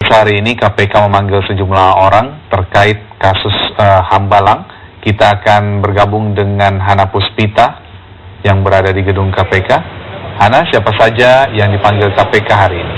Hari ini KPK memanggil sejumlah orang terkait kasus Hambalang. Kita akan bergabung dengan Hana Puspita yang berada di gedung KPK. Hana, siapa saja yang dipanggil KPK hari ini?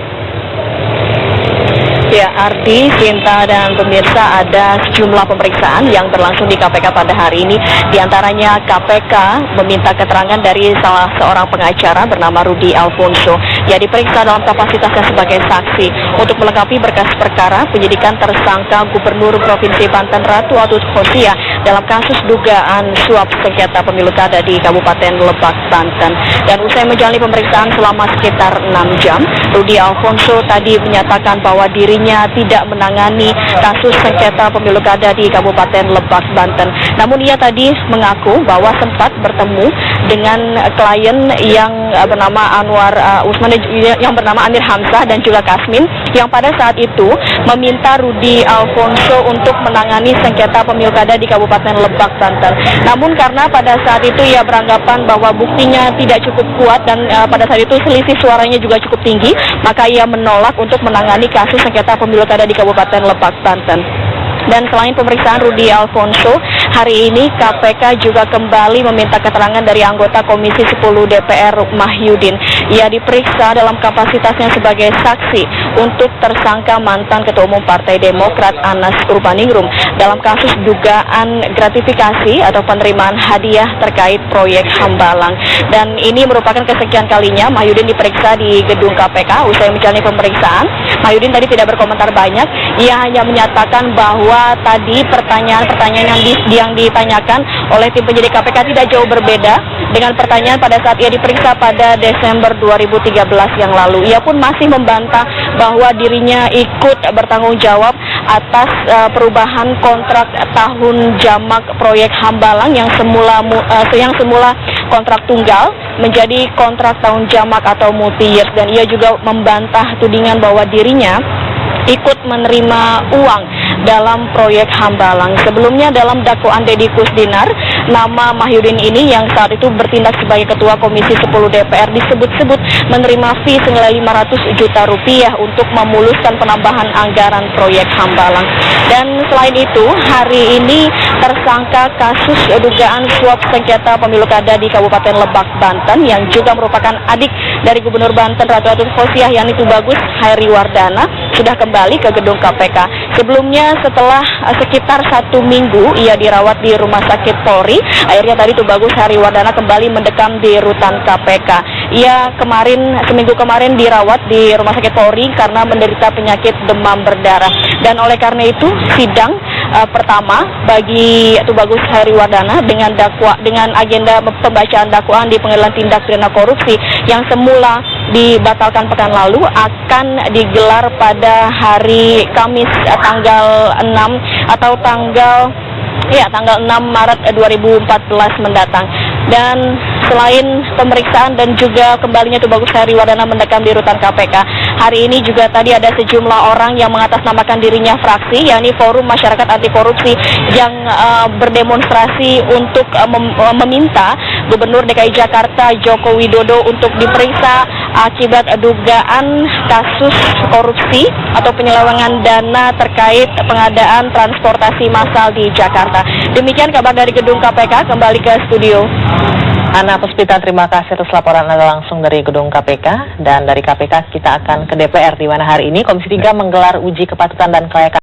Ya, Ardi, Sinta, dan pemirsa, ada sejumlah pemeriksaan yang berlangsung di KPK pada hari ini. Di antaranya KPK meminta keterangan dari salah seorang pengacara bernama Rudy Alfonso. Ia diperiksa dalam kapasitasnya sebagai saksi untuk melengkapi berkas perkara penyidikan tersangka Gubernur Provinsi Banten Ratu Atut Khosia dalam kasus dugaan suap sengketa pemilu kada di Kabupaten Lebak, Banten. Dan usai menjalani pemeriksaan selama sekitar 6 jam, Rudy Alfonso tadi menyatakan bahwa dirinya tidak menangani kasus sengketa pemilu kada di Kabupaten Lebak, Banten. Namun ia tadi mengaku bahwa sempat bertemu dengan klien yang bernama Anwar Usman, yang bernama Amir Hamzah dan juga Kasmin, yang pada saat itu meminta Rudy Alfonso untuk menangani sengketa pemilu kada di Kabupaten Lebak, Banten. Namun karena pada saat itu ia beranggapan bahwa buktinya tidak cukup kuat dan pada saat itu selisih suaranya juga cukup tinggi, maka ia menolak untuk menangani kasus sengketa pemilu kada di Kabupaten Lebak, Banten. Dan selain pemeriksaan Rudy Alfonso, hari ini KPK juga kembali meminta keterangan dari anggota Komisi 10 DPR Mahyudin. Ia diperiksa dalam kapasitasnya sebagai saksi untuk tersangka mantan Ketua Umum Partai Demokrat Anas Urbaningrum dalam kasus dugaan gratifikasi atau penerimaan hadiah terkait proyek Hambalang. Dan ini merupakan kesekian kalinya Mahyudin diperiksa di gedung KPK. Usai menjalani pemeriksaan, Mahyudin tadi tidak berkomentar banyak. Ia hanya menyatakan bahwa tadi pertanyaan-pertanyaan yang ditanyakan oleh tim penyidik KPK tidak jauh berbeda dengan pertanyaan pada saat ia diperiksa pada Desember 2013 yang lalu. Ia pun masih membantah bahwa dirinya ikut bertanggung jawab atas perubahan kontrak tahun jamak proyek Hambalang yang semula kontrak tunggal menjadi kontrak tahun jamak atau multi years. Dan ia juga membantah tudingan bahwa dirinya ikut menerima uang dalam proyek Hambalang. Sebelumnya dalam dakwaan Deddy Kusdinar, nama Mahyudin ini yang saat itu bertindak sebagai Ketua Komisi 10 DPR disebut-sebut menerima fee senilai 500 juta rupiah untuk memuluskan penambahan anggaran proyek Hambalang. Dan selain itu, hari ini tersangka kasus dugaan suap sengketa pemilu kada di Kabupaten Lebak, Banten yang juga merupakan adik dari Gubernur Banten Ratu Atut Khosia yakni Tubagus Hairiwardana sudah kembali ke gedung KPK. Sebelumnya setelah sekitar 1 minggu ia dirawat di Rumah Sakit Polri, akhirnya tadi Tubagus Hairiwardana kembali mendekam di rutan KPK. Ia seminggu kemarin dirawat di Rumah Sakit Polri karena menderita penyakit demam berdarah. Dan oleh karena itu sidang pertama bagi Tubagus Hairiwardana dengan agenda pembacaan dakwaan di Pengadilan Tindak Pidana Korupsi yang semula dibatalkan pekan lalu akan digelar pada hari Kamis tanggal 6 atau tanggal 6 Maret 2014 mendatang. Dan selain pemeriksaan dan juga kembalinya Tubagus Hairiwardana mendekam di rutan KPK, hari ini juga tadi ada sejumlah orang yang mengatasnamakan dirinya fraksi, yakni Forum Masyarakat Anti Korupsi, yang berdemonstrasi untuk meminta Gubernur DKI Jakarta Joko Widodo untuk diperiksa akibat dugaan kasus korupsi atau penyelewengan dana terkait pengadaan transportasi massal di Jakarta. Demikian kabar dari gedung KPK, kembali ke studio. Hana Puspita, terima kasih atas laporan Anda langsung dari gedung KPK. Dan dari KPK kita akan ke DPR, di mana hari ini Komisi 3 menggelar uji kepatutan dan kelayakan